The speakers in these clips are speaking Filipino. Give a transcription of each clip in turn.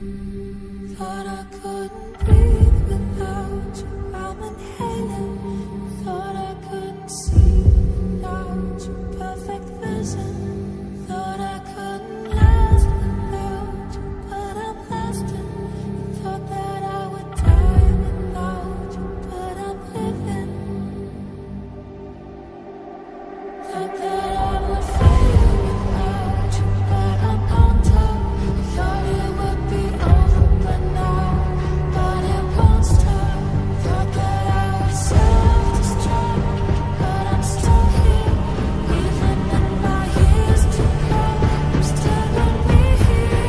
Thought I couldn't breathe without you. I'm inhaling. Thought I couldn't see without your perfect vision. Thought I couldn't last without you, but I'm lasting. Thought that I would die without you, but I'm living. Thought that I would fail without you, but I'm on top. Thought it would be over, but now, but it won't stop. Thought that I would self-destruct, but I'm still here. Even in my years to come, I'm still gonna be here.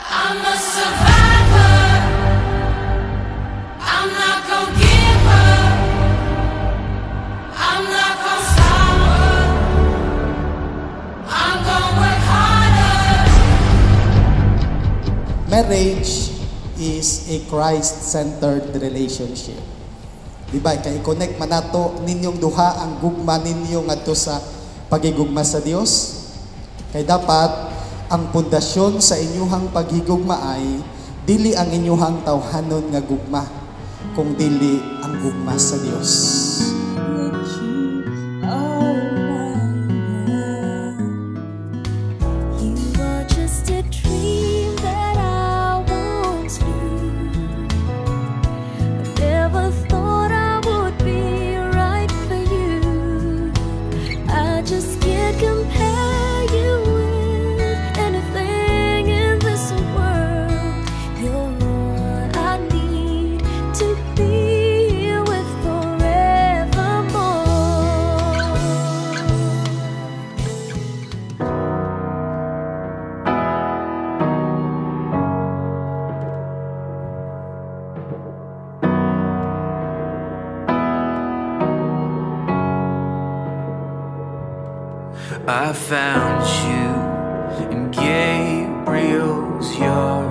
I'm a survivor. I'm not gonna give up. I'm not gonna stop. I'm gonna work harder. Marriage is a Christ-centered relationship. Diba? Kaya i-connect man nato ninyong duha ang gugma ninyo ngadto sa pagigugma sa Dios. Kay dapat ang pundasyon sa inyuhang paghigugma ay dili ang inyuhang tawhanon nga gugma, kung dili ang gugma sa Dios. You are just a dream that I once knew. I never thought I would be right for you. I just can't compare you with anything in this world. You're all I need to be here with forevermore. I found you in Gabriel's yard,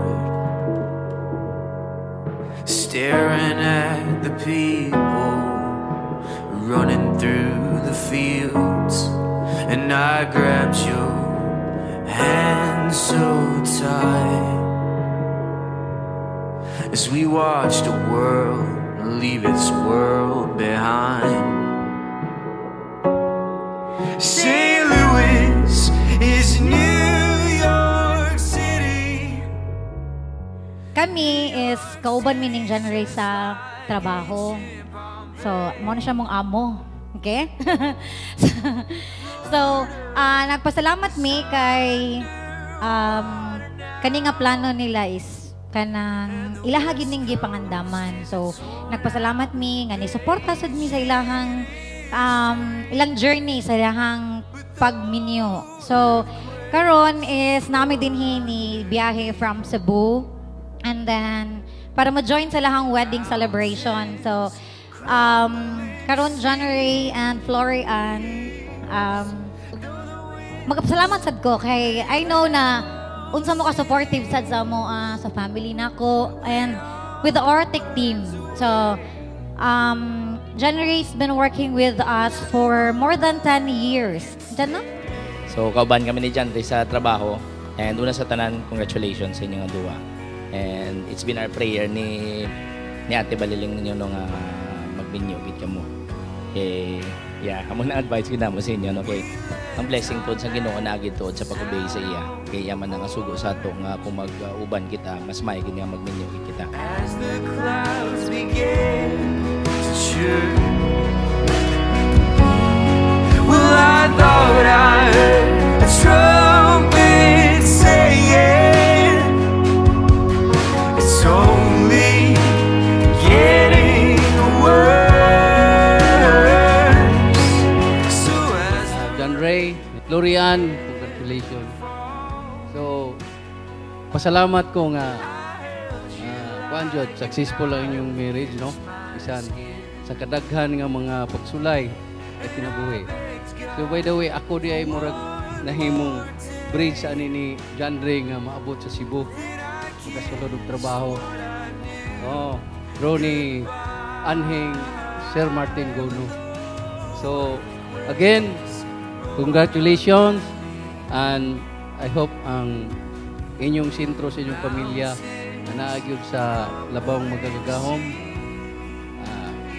staring at the people running through the fields, and I grabbed your hand so tight as we watched the world leave its world behind. St. Louis is New York City. Kami is kauban mi ning genre sa trabaho. So, mo na siya mong amo. Okay? So, nagpasalamat mi kay kani nga plano nila is kanang ilahagin ning gipangandaman. So, nagpasalamat mi nga ni suporta sad mi sa ilahang ilang journey sa ilahang pagminyo. So, karon is nami din ni biyahe from Cebu, and then para ma-join sa lahang wedding celebration. So, karon January and Florian, magpasalamat sad ko kay I know na unsa mo ka supportive sad sa mo sa family nako and with the Ortic team. So, January's been working with us for more than 10 years. Diyan no? So, kauban kami ni Janry sa trabaho. And una sa tanan, congratulations sa inyong duwa. And it's been our prayer ni Ate Baliling ninyo nung magbinyo, git ka mo. Okay, yeah, amo na advice ko na mo sa inyo. Okay, ang blessing to sa Ginoo na agid to sa pag-obey sa iya. Kaya yaman nga sugo sa ato nga kung mag-uban kita, mas may gid nga magbinyo kita. As the clouds begin to shoot, well, I thought I heard a trumpet saying it's only getting worse. So as John Ray, Florian, congratulations. So, pasalamat ko nga Jod, successful lang inyong marriage, no? Bisan sa kadaghan nga mga pagsulay ay kinabuhi. So by the way, ako di ay murag nahimong bridge sa ni John Ray nga maabot sa Cebu. Magkasulod og trabaho. Oh, Ronnie Anhing, Sir Martin Gono. So again, congratulations, and I hope ang inyong sentro sa inyong pamilya na naagyod sa labang magagagahom.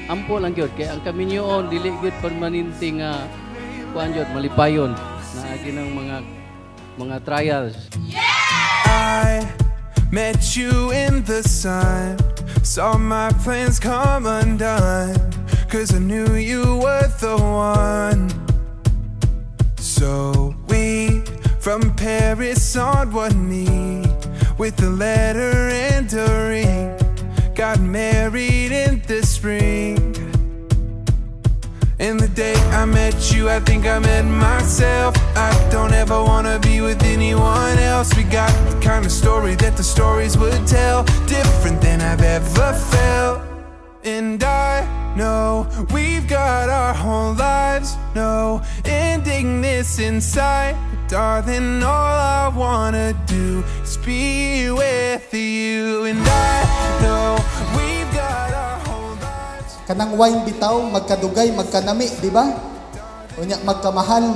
Ampo lang gyud kay ang kami niyoon dili gyud permanente nga kuan gyud malipayon naagi ng mga trials. I met you in the sun, saw my plans come undone, 'cause I knew you were the one. So we from Paris on one knee, with a letter and a ring, got married in the spring. And the day I met you, I think I met myself. I don't ever wanna be with anyone else. We got the kind of story that the stories would tell, different than I've ever felt. And I know we've got our whole lives, no ending this inside. But darling, all I wanna do is be with you. And I know we've got our whole lives. Kanang wine bitaw, magkadugay, magkanami, di ba? Unya, magkamahal.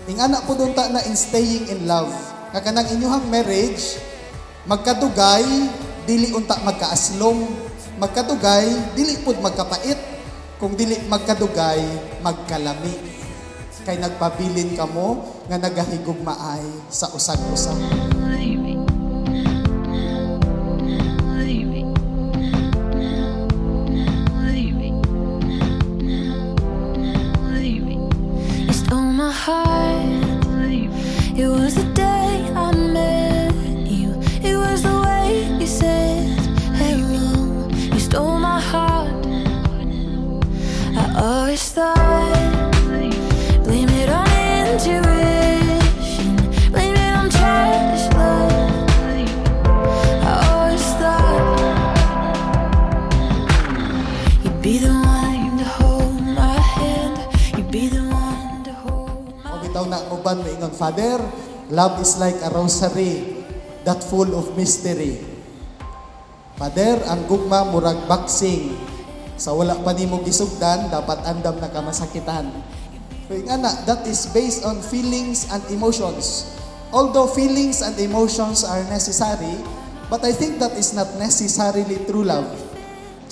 Ingana po doon ta na in staying in love. Kanang inyuhang marriage, magkadugay, dili unta magkaaslom. Magkadugay, dili pud magkapait. Kung dili magkadugay, magkalami. Kay nagpabilin kamo nga nagahigugmaay sa usag-usag. It was the day I met you. It was the way you said hello. You stole my heart. I always thought, blame it on intuition, blame it on childish love. I always thought you'd be the one to hold my hand. You'd be the one to hold my hand. Bitaw na uban mo ingon, Father, love is like a rosary that full of mystery. Father, ang gugma murag boxing. Sa wala pa nimo gisugdan, dapat andam na kamasakitan. So ingana, that is based on feelings and emotions. Although feelings and emotions are necessary, but I think that is not necessarily true love.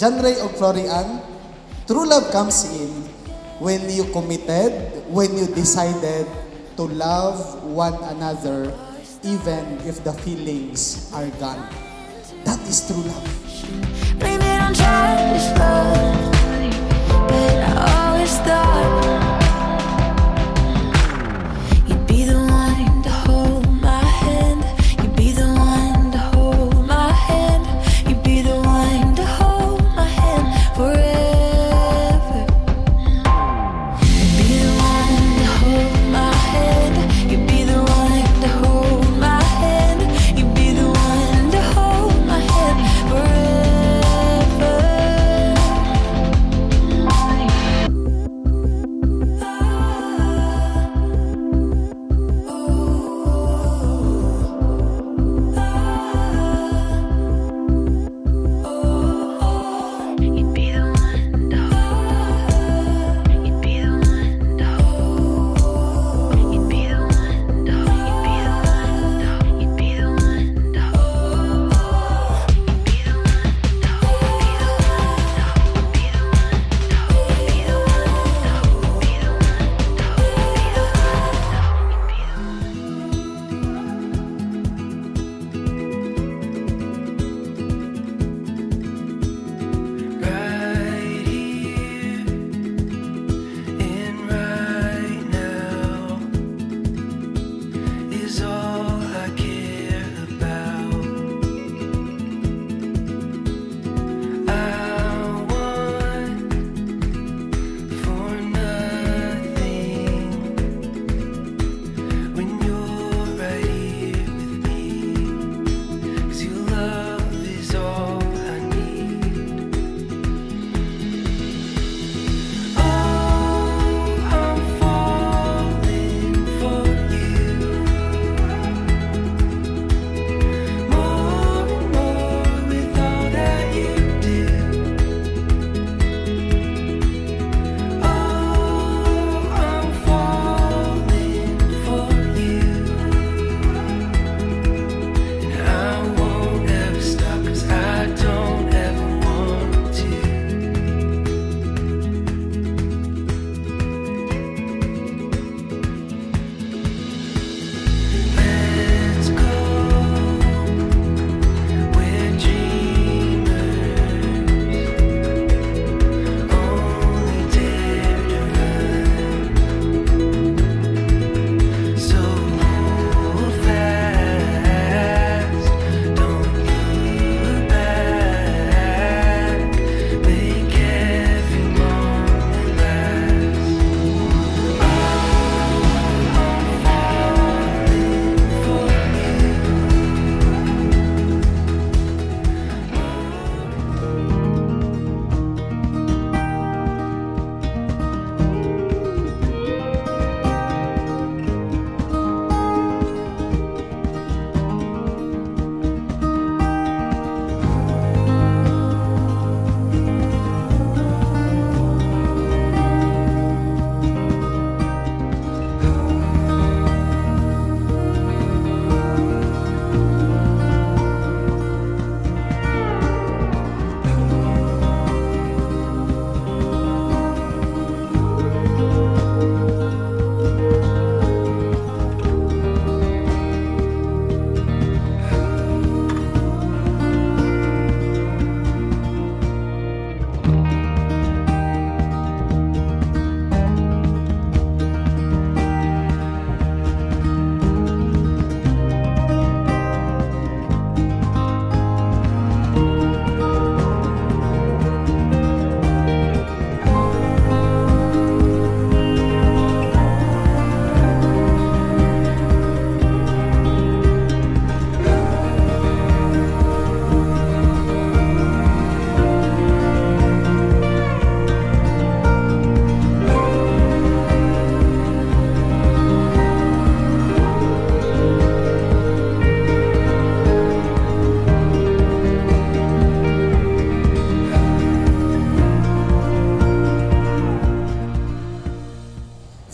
John Ray og Florian, true love comes in when you committed, when you decided to love one another even if the feelings are gone. That is true love. Blame it on childish love, but I always thought you'd be the one to hold my hand. You'd be the one to hold my hand. You'd be the one to hold my hand forever. You'd be the one to hold my hand. You'd be the one to hold my hand. You'd be the one to hold my hand forever.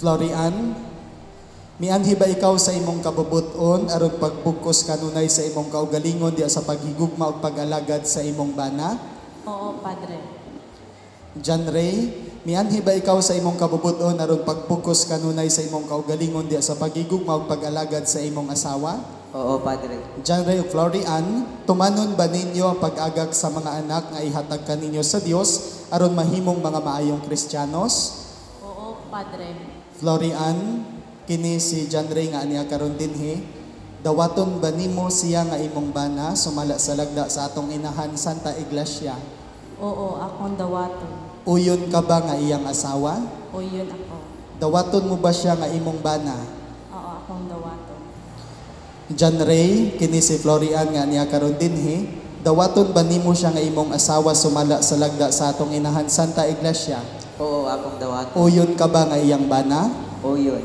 Florian, mianhi ba ikaw sa imong kabubuton aron pagbukos kanunay sa imong kaugalingon diya sa paghigugma ug pag-alagad sa imong bana? Oo, Padre. John Ray, mianhi ba ikaw sa imong kabubuton aron pagbukos kanunay sa imong kaugalingon diya sa paghigugma ug pag-alagad sa imong asawa? Oo, Padre. John Ray ug Florian, tumanon ba ninyo ang pag-agak sa mga anak nga ihatag kaninyo sa Dios aron mahimong mga maayong Kristiyanos? Oo, Padre. Florian, kini si John Ray nga aniya karon dinhi, dawaton ba nimo siya nga imong bana sumala sa lagda sa atong inahan Santa Iglesia? Oo, akong dawaton. Uyon ka ba nga iyang asawa? O yun ako. Dawaton mo ba siya nga imong bana? Oo, akong dawaton. John Ray, kini si Florian nga aniya karon dinhi, dawaton ba nimo siya nga imong asawa sumala sa lagda sa atong inahan Santa Iglesia? Oo, akong dawaton. Uyon ka ba nga iyang bana? Oo, yun.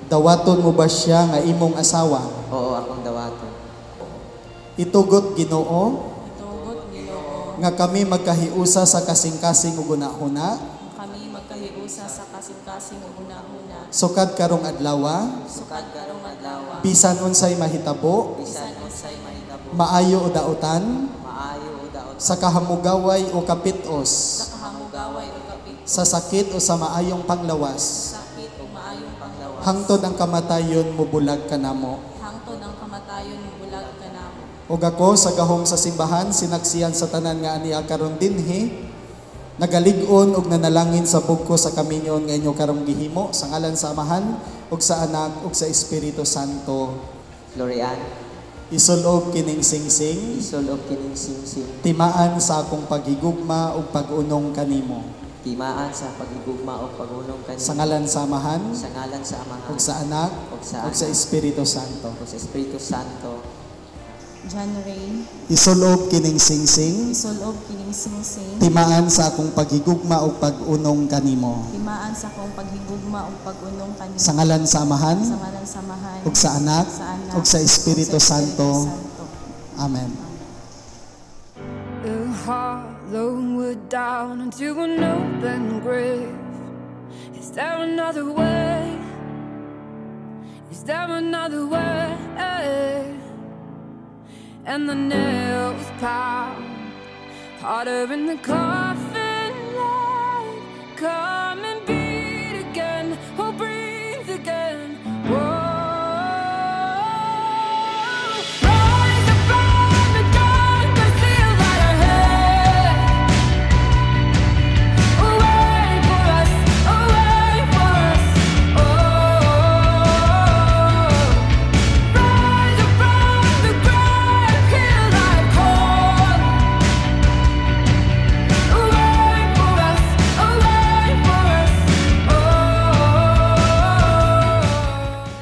Dawaton mo ba siya nga imong asawa? Oo, akong dawaton. Itugot Ginoo Itugot, Ginoo, nga kami magkahiusa sa kasing-kasing ug una-una kami magkahiusa sa kasing-kasing ug una-una. sukad karong adlaw, Sukad karong adlaw. bisan unsay mahitabo, Bisan unsay mahitabo. maayo o dautan, Maayo o daot. sa kahamugaway o kapitos, Sa kahamugaway o kapit. sa sakit o sa maayong panglawas, Sakit o maayong panglawas. hangtod ang kamatayon mubulag kanamo. Hangtod ang kamatayon mo bulag ka namo. Ug ako sa gahom sa simbahan sinaksiyan sa tanan nga aniya karon dinhi, nagalig-on ug nanalangin sa bugko sa kaminyon nga inyo karong gihimo sa ngalan sa Amahan ug sa Anak ug sa Espiritu Santo. Florian, Isulob kining singsing, isulog kining singsing. timaan sa akong paghigugma ug pag-unong kanimo. Timaan sa pagigugma o pagunong kanina. Sa ngalan sa Amahan Sa ngalan sa Amahan. ug sa Anak ug sa ug sa Espiritu Santo. ug sa Espiritu Santo. John Ray, Isulob kining singsing, isulob kining singsing. timaan sa akong paghigugma ug pag-unong kanimo. Timaan sa kong paghigugma o pag-unong kanina. Sa ngalan sa Amahan Sa ngalan samahan. ug sa Anak ug sa Espiritu Santo. Amen. A hollow down into an open grave. Is there another way? Is there another way? And the nails pound harder in the coffin light. Come and beat again, oh breathe again. Whoa. Rise up from the dark, I see a light ahead. Wait for us, wait for us. Oh, rise up from the grave, hear thy call. Wait for us, wait for us.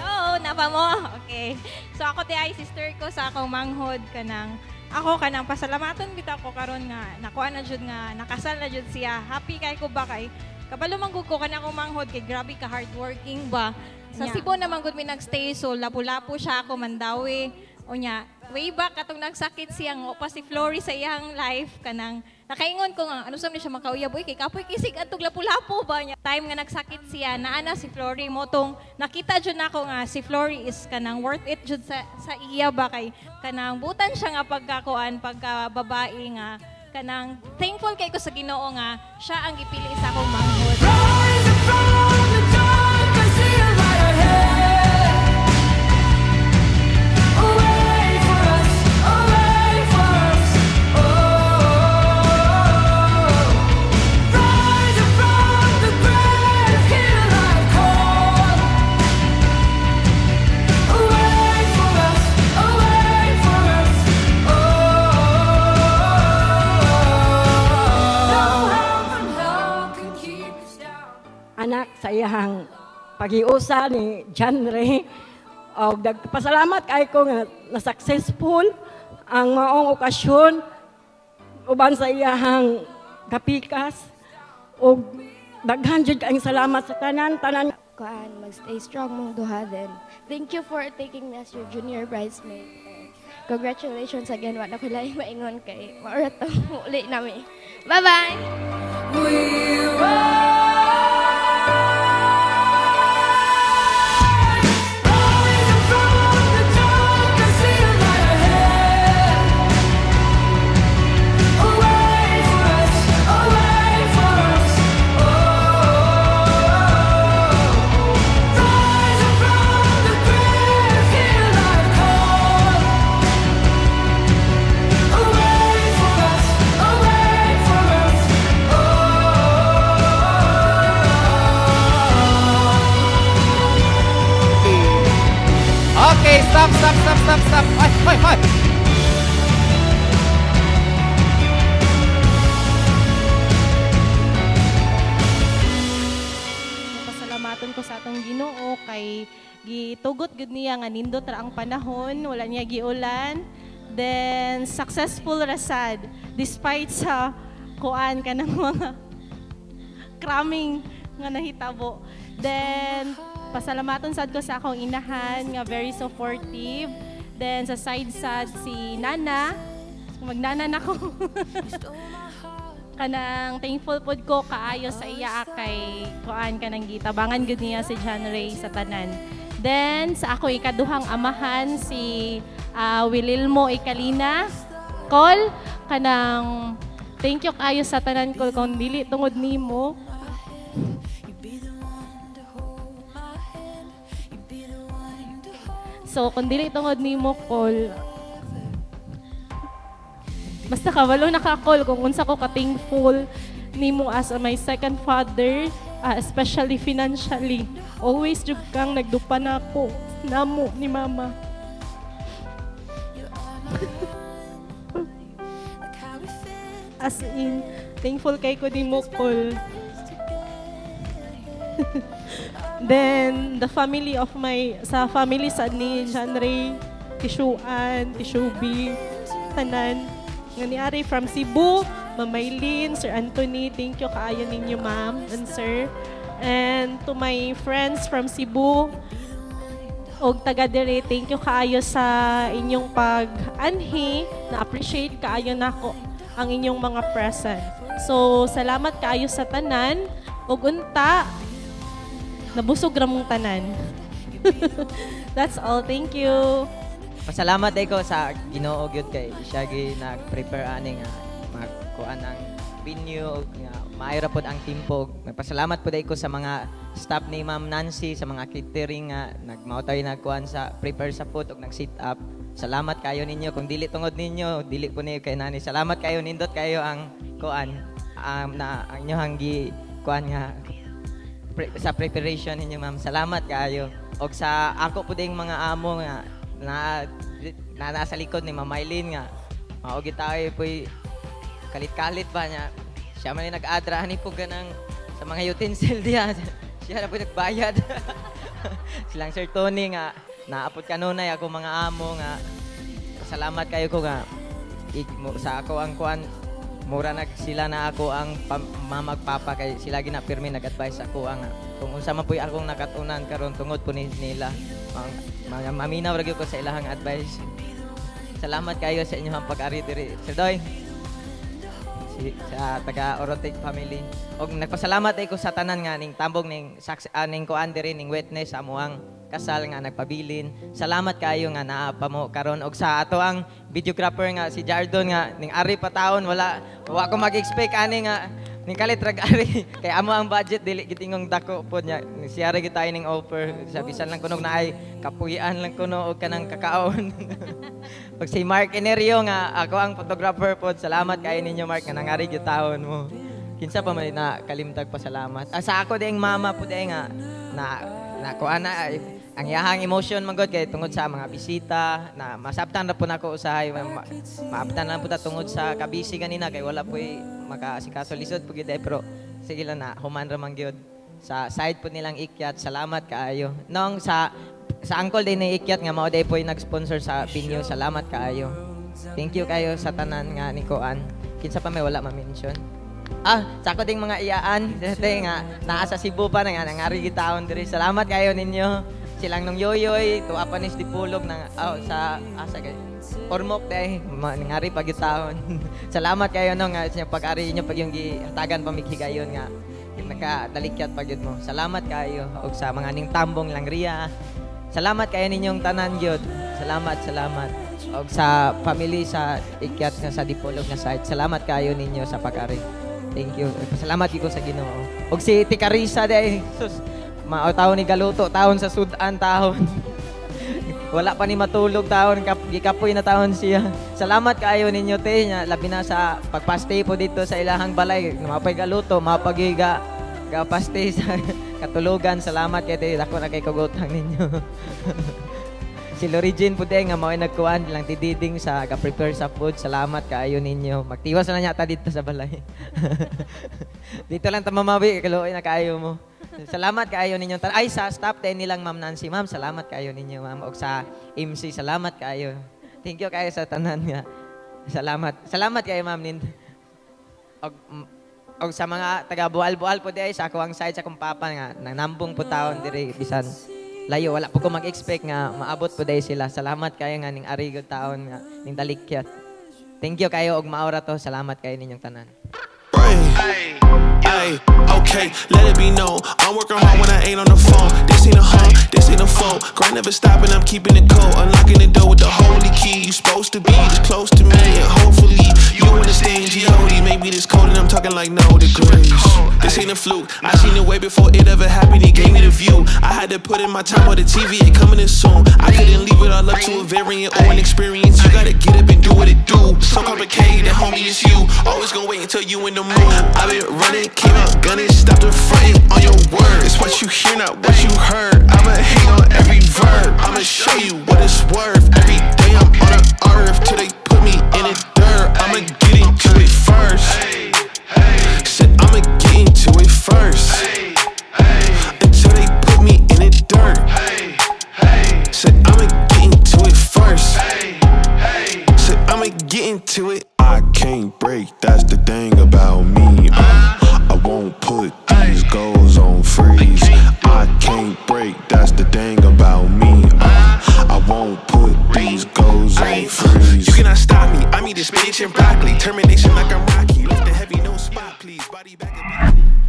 Oo, napa mo? Okay. So ako ti ay sister ko sa akong manghod kanang ako kanang pasalamaton bitaw ko karon nga nakuha na jud nga nakasal na jud siya. Happy kay ko ba kay kabalo man gud ko kanang akong manghod kay grabe ka hardworking ba. Sa Cebu naman gud mi nagstay so lapu-lapu siya ako Mandawi. Unya, way back katong nagsakit siya nga pa si Flory sa iyang life kanang nakaingon ko nga ano sa siya makauyab uy kay kapoy kisig atog lapu-lapu ba niya. Time nga nagsakit siya naana si Flory mo tong nakita jud nako nga si Flory is kanang worth it jud sa iya ba kay kanang butan siya nga pagkakuan pagka babae nga kanang thankful kay ko sa Ginoo nga siya ang gipili sa akong manghod. Rise up from the dark, I see a light ahead. Wait for us, wait for us. Oh, rise up from the grave, hear thy call. Wait for us, wait for us. No help from hell can keep us down. Anak sa iyang paghiusa ni John Ray. O nagpasalamat kay ko nga na successful ang maong okasyon uban sa iyang kapikas o daghan jud kaayong salamat sa tanan Kuan, magstay strong mong duha din. Thank you for taking me as your junior bridesmaid. Congratulations again. Wala ko lang maingon kay maorat to uli nami. Bye-bye! We rise. Stop. Hoy. Pasalamaton ko sa atong Ginoo kay gitugot gud niya nga nindot ra ang panahon, wala niya giulan. Then successful rasad despite sa kuan kanang mga cramming nga nahitabo. Then pasalamaton sad ko sa akong inahan nga very supportive. Then sa side sad si Nana, magnana nako. Kanang thankful pod ko kaayo sa iya kay kuan kanang gitabangan gud niya si John Ray sa tanan. Then sa ako ikaduhang amahan si Wililmo Ikalina Col kanang thank you kaayo sa tanan ko kung dili tungod nimo. So kung dili tungod nimo Col, basta kabalo naka-call kung unsa ko ka-thankful nimo as my second father, especially financially. Always jud kang nagdupan ako namo ni mama. As in, thankful kay ko di mo Col. Then the family of sa family sa ni John Ray, Tishuan, Tishubi, tanan nga niari from Cebu, Ma'am Maylene, Sir Anthony, thank you kaayo ninyo ma'am and sir. And to my friends from Cebu, og taga dire, thank you kaayo sa inyong pag-anhi, na-appreciate kaayo nako ang inyong mga present. So, salamat kaayo sa tanan, og unta, nabusog ra mong tanan. That's all, thank you. Pasalamat ko sa Ginoo gyud kay siya gi nag-prepare ani nga magkuan ang venue nga maayra pod ang timpo. Nagpasalamat pod ko sa mga staff ni Ma'am Nancy sa mga catering nga nagmautay nagkuan sa prepare sa food ug nag-sit up. Salamat kayo ninyo kung dili tungod ninyo, dili po ni kay nani. Salamat kayo nindot kayo ang kuan na ang inyohang gi kuan nga sa preparation ninyo ma'am. Salamat kayo. Og sa ako pud mga amo nga na nasa likod ni Ma'am Maylene nga maogi tayo po'y kalit-kalit ba niya siya man nag-adra ni po ganang sa mga utensil diya siya na po nagbayad silang Sir Tony nga naapot kanunay ako mga amo nga salamat kayo ko nga sa ako ang kuan mura sila na ako ang mamagpapa kay sila ginapirmi nag-advise ako nga kung unsa man po'y akong nakatunan karon tungod po nila maminaw ra gyud ko sa ilahang advice. Salamat kayo sa inyong pag-ari diri. Sir Doy, sa taga Orotic family. Og nagpasalamat ko sa tanan nga ning tambong ning kuan diri ning witness sa amuang kasal nga nagpabilin. Salamat kayo nga naa pa mo karon og sa ato ang videographer nga si Jardon nga ning ari pa taon wala ko mag-expect ani nga ning kalit rag ari kay amo ang budget dili gitingong dako pod nya siya ra gitay ning offer sa bisan lang kuno na ay kapuy-an lang kuno og kanang kakaon. Pag si Mark Enerio nga ako ang photographer pod salamat kay ninyo Mark nga nangari gyud taon mo kinsa pa man na kalimtag pasalamat sa ako ding mama pod nga na kuan na ang yahang emotion man god kay tungod sa mga bisita na masabtan ra po nako usahay maabtan lang po ta tungod sa kabisi kanina kay wala po'y makaasikaso lisod po gyud pero sige lang na human ra man gyud sa side po nilang ikyat salamat kaayo nong sa uncle din ni ikyat nga mao day po'y nag-sponsor sa venue salamat kaayo thank you kayo sa tanan nga ni Koan kinsa pa may wala ma-mention sa ako ding mga iyaan nga naa sa Cebu pa nga nangari gitaon diri salamat kayo ninyo silang nung yoyoy tuwa pa nis dipulog ng sa Ormoc day nangari pagitaon salamat kayo no nga sa pag-ari niyo pag yung gihatagan pamighigayon nga nakadalikyat pagyud mo salamat kayo og sa mga ning tambong Langria salamat kayo ninyong tanan gyud salamat og sa family sa ikyat nga sa dipulog nga side salamat kayo ninyo sa pag-ari thank you salamat gyud ko sa Ginoo og si Tikarisa day sus taon ni galuto, taon sa sudan, taon. Wala pa ni matulog, taon, gikapoy na taon siya. Salamat kaayo ninyo, te, labi na sa pagpastay po dito sa ilahang balay. Mapay galuto, mapagiga, pastay sa katulugan. Salamat kay te, ako na kay kagutang ninyo. Si Lorigin po nga mao'y nagkuhan lang tididing sa ka-prepare sa food. Salamat kaayo ninyo. Magtiwas na niya ta dito sa balay. Dito lang ta mamawi, kaluoy na kaayo mo. Salamat kaayo ninyo. Ay, sa staff tayo nilang Ma'am Nancy. Ma'am, salamat kaayo ninyo, ma'am. O sa MC, salamat kaayo. Thank you kaayo sa tanan nga. Salamat. Salamat kayo, ma'am. Og sa mga taga-bual-bual po di ay sa ako ang side sa kong papa nga nambong po taon diri bisan layo wala po ko mag-expect nga maabot po dahil sila. Salamat kayo nga ning arigod taon nga ning dalikyat. Thank you kayo og maura to. Salamat kayo ninyong tanan. Ay, okay, let it be known. I'm working hard when I ain't on the phone. This ain't a home, this ain't a phone. Grind never stopping, I'm keeping it cold. Unlocking the door with the holy key. You supposed to be this close to me, and hopefully you understand G.O.D. Maybe this cold and I'm talking like no degrees. This ain't a fluke. I seen it way before it ever happened. He gave me the view. I had to put in my time on the TV. It coming in soon. I couldn't leave it all up to a variant or an experience. You gotta get up and do what it do. So complicated, homie, it's you. Always gonna wait until you in the mood. I've been running, came out gunning, stopped the fronting on your word. It's what you hear, not what you heard. I'ma hate on every verb. I'ma show you what it's worth. Every day I'm on the earth till they put me in the dirt. I'ma get into it first. Said I'ma get into it first. Until they put me in the dirt. Said I'ma get into it first. Said I'ma get into it. I can't break, that's the thing about me. I won't put these goals on freeze. I can't break, that's the thing about me. I won't put these goals on freeze. You cannot stop me, I mean this spinach and broccoli. Termination like I'm Rocky. Lift the heavy, no spot, please. Body back and